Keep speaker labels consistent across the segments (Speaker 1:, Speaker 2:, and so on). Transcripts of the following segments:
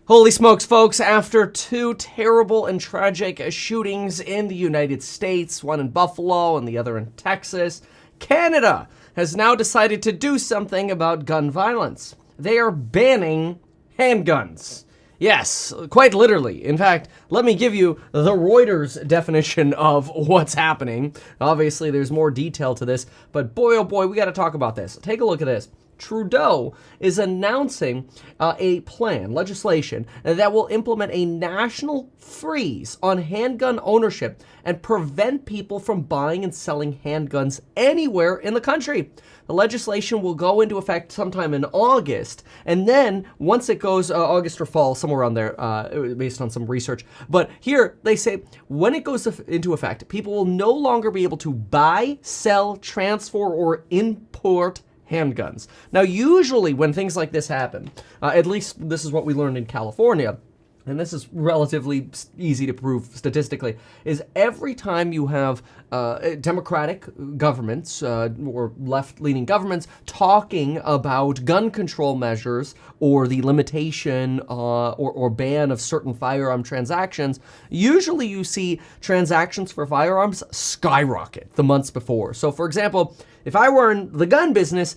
Speaker 1: Holy smokes, folks, after two terrible and tragic shootings in the United States, one in Buffalo and the other in Texas, Canada has now decided to do something about gun violence. They are banning handguns. Yes, quite literally. In fact, let me give you the Reuters definition of what's happening. Obviously, there's more detail to this, but boy, oh boy, we got to talk about this. Take a look at this. Trudeau is announcing a plan, legislation, that will implement a national freeze on handgun ownership and prevent people from buying and selling handguns anywhere in the country. The legislation will go into effect sometime in August, and then once it goes August or fall, somewhere around there, based on some research. But here they say when it goes into effect, people will no longer be able to buy, sell, transfer, or import handguns. Now, usually when things like this happen, at least this is what we learned in California, and this is relatively easy to prove statistically, is every time you have democratic governments or left-leaning governments talking about gun control measures or the limitation or ban of certain firearm transactions, usually you see transactions for firearms skyrocket the months before. So, for example, if I were in the gun business,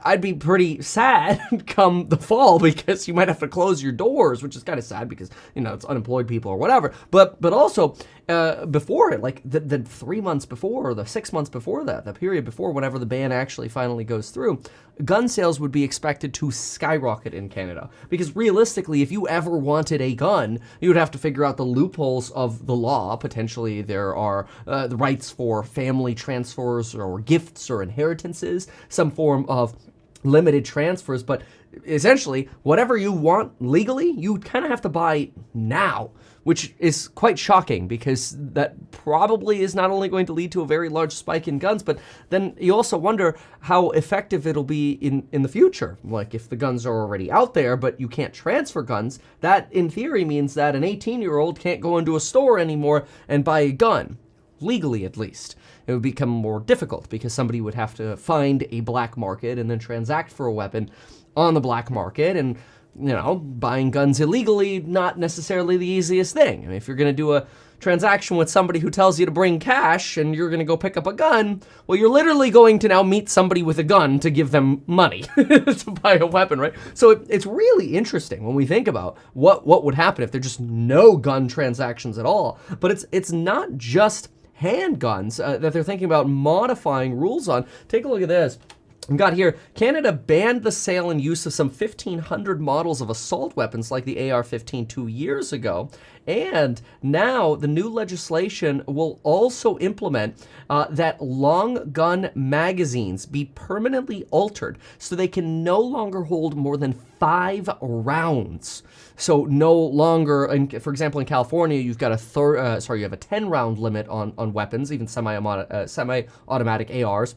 Speaker 1: I'd be pretty sad come the fall because you might have to close your doors, which is kind of sad because, it's unemployed people or whatever. But also, before it, like the 3 months before or the 6 months before that, the period before whenever the ban actually finally goes through, gun sales would be expected to skyrocket in Canada. Because realistically, if you ever wanted a gun, you would have to figure out the loopholes of the law. Potentially, there are the rights for family transfers or gifts or inheritances, some form of limited transfers, but essentially whatever you want legally, you kind of have to buy now, which is quite shocking because that probably is not only going to lead to a very large spike in guns, but then you also wonder how effective it'll be in the future. Like if the guns are already out there, but you can't transfer guns, that in theory means that an 18-year-old can't go into a store anymore and buy a gun. Legally, at least. It would become more difficult because somebody would have to find a black market and then transact for a weapon on the black market. And, buying guns illegally, not necessarily the easiest thing. I mean, if you're going to do a transaction with somebody who tells you to bring cash and you're going to go pick up a gun, well, you're literally going to now meet somebody with a gun to give them money to buy a weapon, right? So it's really interesting when we think about what would happen if there's just no gun transactions at all. But it's not just handguns that they're thinking about modifying rules on. Take a look at this. We've got here, Canada banned the sale and use of some 1,500 models of assault weapons like the AR-15 2 years ago. And now the new legislation will also implement that long gun magazines be permanently altered so they can no longer hold more than 5 rounds. So no longer, for example, in California, you've got you have a 10-round limit on weapons, even semi-automatic ARs.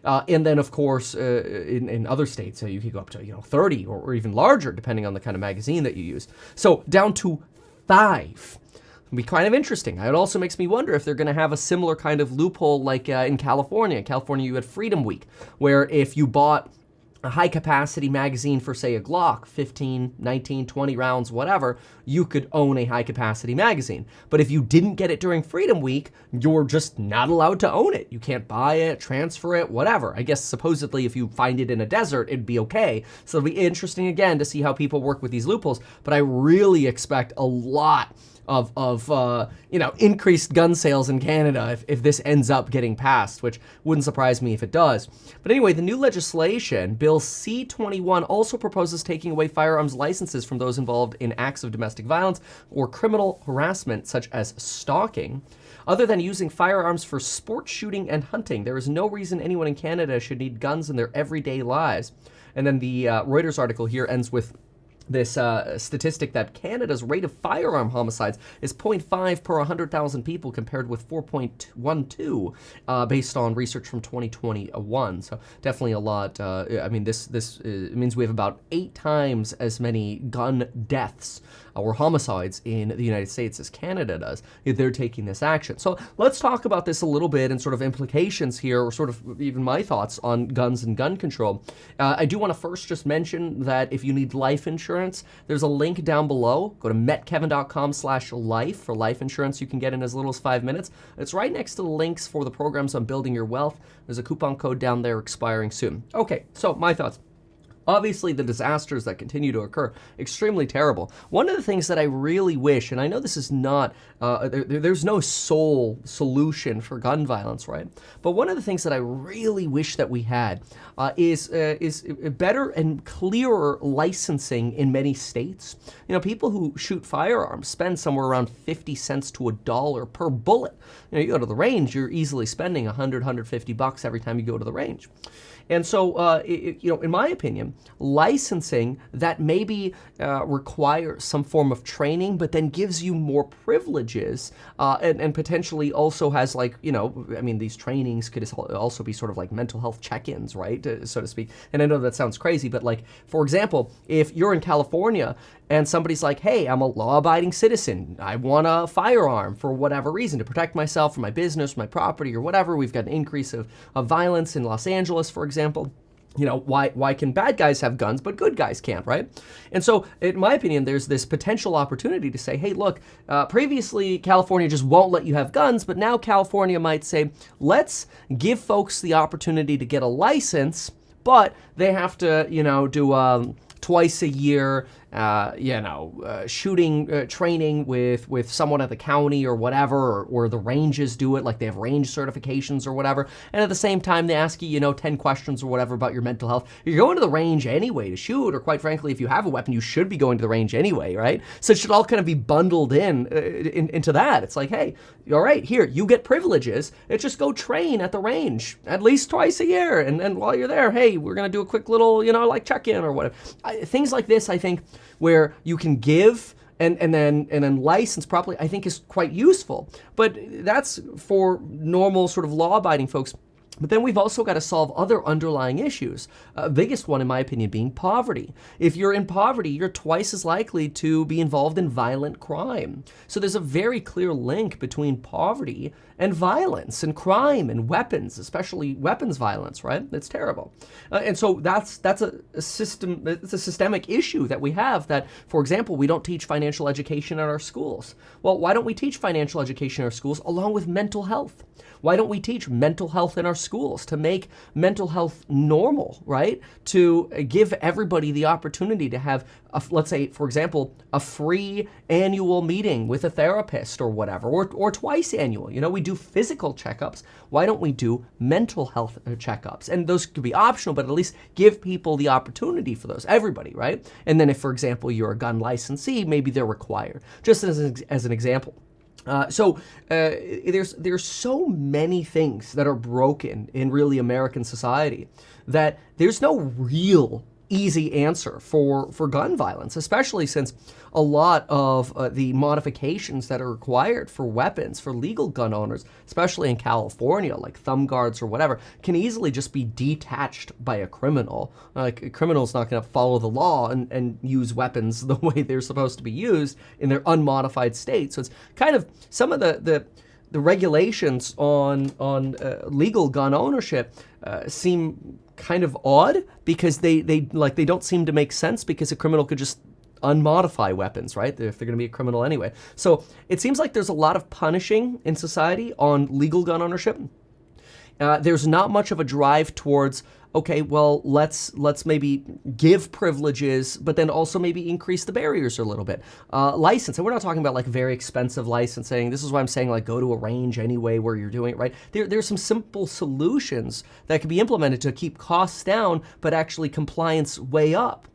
Speaker 1: And then, of course, in other states, you could go up to 30 or even larger, depending on the kind of magazine that you use. So down to 5. It'll be kind of interesting. It also makes me wonder if they're going to have a similar kind of loophole like in California. In California, you had Freedom Week, where if you bought a high-capacity magazine for, say, a Glock, 15, 19, 20 rounds, whatever, you could own a high-capacity magazine. But if you didn't get it during Freedom Week, you're just not allowed to own it. You can't buy it, transfer it, whatever. I guess supposedly if you find it in a desert, it'd be okay. So it'll be interesting, again, to see how people work with these loopholes. But I really expect a lot of increased gun sales in Canada if this ends up getting passed, which wouldn't surprise me if it does. But anyway, the new legislation, Bill C-21, also proposes taking away firearms licenses from those involved in acts of domestic violence or criminal harassment, such as stalking. Other than using firearms for sport shooting and hunting, there is no reason anyone in Canada should need guns in their everyday lives. And then the Reuters article here ends with this statistic that Canada's rate of firearm homicides is 0.5 per 100,000 people compared with 4.12 based on research from 2021. So definitely a lot. This means we have about 8 times as many gun deaths or homicides in the United States as Canada does, if they're taking this action. So let's talk about this a little bit and sort of implications here, or sort of even my thoughts on guns and gun control. I do want to first just mention that if you need life insurance, there's a link down below. Go to metkevin.com/life for life insurance you can get in as little as 5 minutes. It's right next to the links for the programs on building your wealth. There's a coupon code down there expiring soon. Okay, so my thoughts. Obviously, the disasters that continue to occur, extremely terrible. One of the things that I really wish, and I know this is not, there's no sole solution for gun violence, right? But one of the things that I really wish that we had is better and clearer licensing in many states. You know, people who shoot firearms spend somewhere around 50 cents to $1 per bullet. You know, you go to the range, you're easily spending $100-$150 every time you go to the range. And so, you know, in my opinion, licensing that maybe requires some form of training, but then gives you more privileges, and potentially also has, like, you know, I mean, these trainings could also be sort of like mental health check-ins, right, so to speak. And I know that sounds crazy, but, like, for example, if you're in California and somebody's like, hey, I'm a law-abiding citizen, I want a firearm for whatever reason to protect myself, for my business, my property, or whatever. We've got an increase of violence in Los Angeles, for example. You know, why can bad guys have guns, but good guys can't, right? And so, in my opinion, there's this potential opportunity to say, hey, look, previously California just won't let you have guns, but now California might say, let's give folks the opportunity to get a license, but they have to, you know, do twice a year, shooting training with someone at the county or whatever, or the ranges do it, like they have range certifications or whatever. And at the same time, they ask you, 10 questions or whatever about your mental health. You're going to the range anyway to shoot, or quite frankly, if you have a weapon, you should be going to the range anyway, right? So it should all kind of be bundled into that. It's like, hey, all right, here, you get privileges. It's just go train at the range at least twice a year. And then while you're there, hey, we're going to do a quick little, like check-in or whatever. Things like this, I think, where you can give and then license properly, I think is quite useful. But that's for normal sort of law-abiding folks. But then we've also got to solve other underlying issues. Biggest one, in my opinion, being poverty. If you're in poverty, you're twice as likely to be involved in violent crime. So there's a very clear link between poverty and violence and crime and weapons, especially weapons violence, right? It's terrible. And so that's a systemic issue that we have, that, for example, we don't teach financial education in our schools. Well, why don't we teach financial education in our schools along with mental health? Why don't we teach mental health in our schools to make mental health normal, right? To give everybody the opportunity to have, let's say, for example, a free annual meeting with a therapist or whatever, or twice annual. We do physical checkups. Why don't we do mental health checkups? And those could be optional, but at least give people the opportunity for those, everybody, right? And then if, for example, you're a gun licensee, maybe they're required, just as an example. So there's so many things that are broken in really American society that there's no real easy answer for gun violence, especially since a lot of the modifications that are required for weapons, for legal gun owners, especially in California, like thumb guards or whatever, can easily just be detached by a criminal. Like, a criminal's not going to follow the law and use weapons the way they're supposed to be used in their unmodified state. So it's kind of some of the regulations on legal gun ownership seem kind of odd, because they don't seem to make sense, because a criminal could just unmodify weapons, right? If they're going to be a criminal anyway. So it seems like there's a lot of punishing in society on legal gun ownership. There's not much of a drive towards, okay, well, let's maybe give privileges, but then also maybe increase the barriers a little bit. License, and we're not talking about like very expensive licensing. This is why I'm saying, like, go to a range anyway where you're doing it right. There's some simple solutions that can be implemented to keep costs down, but actually compliance way up.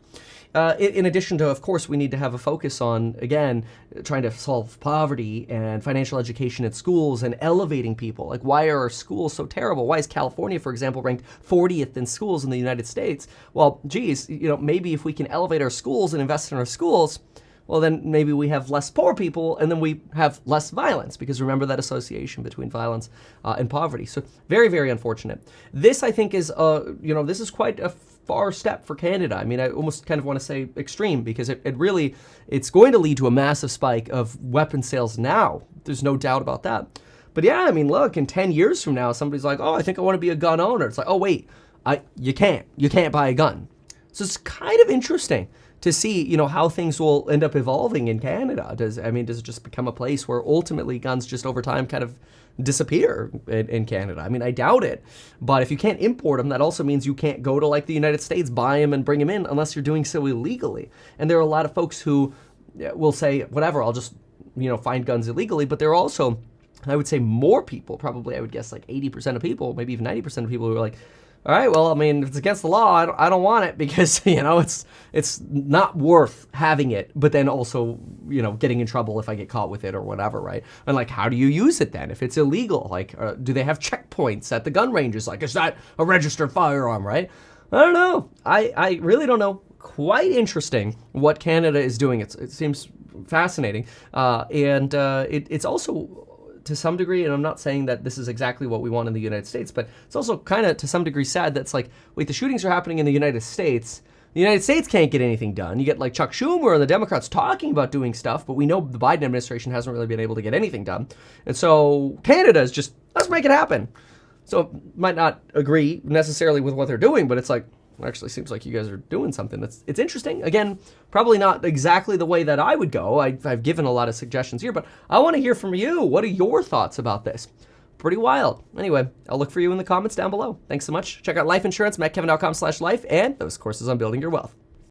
Speaker 1: In addition to, of course, we need to have a focus on, again, trying to solve poverty and financial education at schools and elevating people. Like, why are our schools so terrible? Why is California, for example, ranked 40th in schools in the United States? Well, geez, maybe if we can elevate our schools and invest in our schools, well, then maybe we have less poor people, and then we have less violence, because remember that association between violence and poverty. So very, very unfortunate. This, I think, is, this is quite a far step for Canada. I mean, I almost kind of want to say extreme, because it's going to lead to a massive spike of weapon sales now. There's no doubt about that. But yeah, I mean, look, in 10 years from now, somebody's like, oh, I think I want to be a gun owner. It's like, oh, wait, you can't buy a gun. So it's kind of interesting to see, how things will end up evolving in Canada. Does it just become a place where ultimately guns just over time kind of disappear in Canada? I mean, I doubt it. But if you can't import them, that also means you can't go to like the United States, buy them and bring them in unless you're doing so illegally. And there are a lot of folks who will say, whatever, I'll just, find guns illegally. But there are also, I would say, more people, probably I would guess like 80% of people, maybe even 90% of people who are like, all right, well, I mean, if it's against the law, I don't want it, because, it's not worth having it, but then also, getting in trouble if I get caught with it or whatever, right? And like, how do you use it then if it's illegal? Like, do they have checkpoints at the gun ranges? Like, is that a registered firearm, right? I don't know. I really don't know. Quite interesting what Canada is doing. It seems fascinating. And it's also, to some degree, and I'm not saying that this is exactly what we want in the United States, but it's also kind of to some degree sad that's like, wait, the shootings are happening in the United States. The United States can't get anything done. You get like Chuck Schumer and the Democrats talking about doing stuff, but we know the Biden administration hasn't really been able to get anything done. And so Canada is just, let's make it happen. So might not agree necessarily with what they're doing, but it's like, actually seems like you guys are doing something it's interesting. Again, probably not exactly the way that I would go. I've given a lot of suggestions here, but I want to hear from you. What are your thoughts about this? Pretty wild. Anyway, I'll look for you in the comments down below. Thanks so much. Check out life insurance, mettkevin.com/life, and those courses on building your wealth.